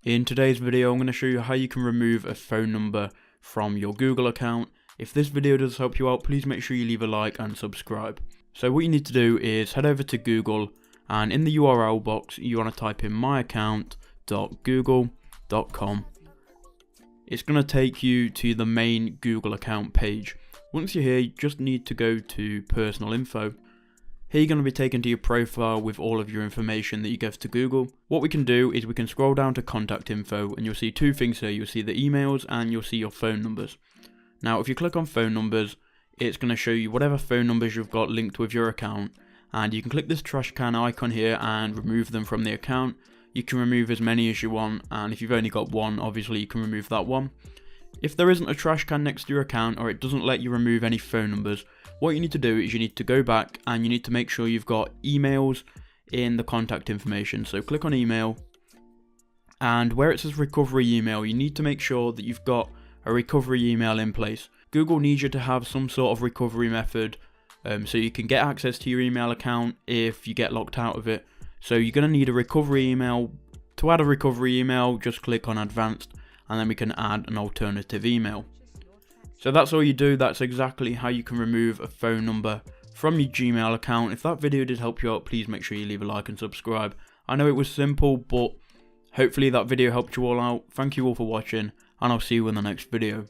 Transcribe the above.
In today's video, I'm going to show you how you can remove a phone number from your Google account. If this video does help you out, please make sure you leave a like and subscribe. So what you need to do is head over to Google, and in the URL box, you want to type in myaccount.google.com. It's going to take you to the main Google account page. Once you're here, you just need to go to personal info. Here you're going to be taken to your profile with all of your information that you give to Google. What we can do is we can scroll down to contact info, and you'll see two things here. You'll see the emails and you'll see your phone numbers. Now if you click on phone numbers, it's going to show you whatever phone numbers you've got linked with your account, and you can click this trash can icon here and remove them from the account. You can remove as many as you want, and if you've only got one, obviously you can remove that one. If there isn't a trash can next to your account, or it doesn't let you remove any phone numbers, what you need to do is you need to go back and you need to make sure you've got emails in the contact information. So click on email, and where it says recovery email, you need to make sure that you've got a recovery email in place. Google needs you to have some sort of recovery method so you can get access to your email account if you get locked out of it. So you're going to need a recovery email. To add a recovery email, just click on advanced, and then we can add an alternative email. So that's all you do. That's exactly how you can remove a phone number from your Gmail account. If that video did help you out, please make sure you leave a like and subscribe. I know it was simple, but hopefully that video helped you all out. Thank you all for watching, and I'll see you in the next video.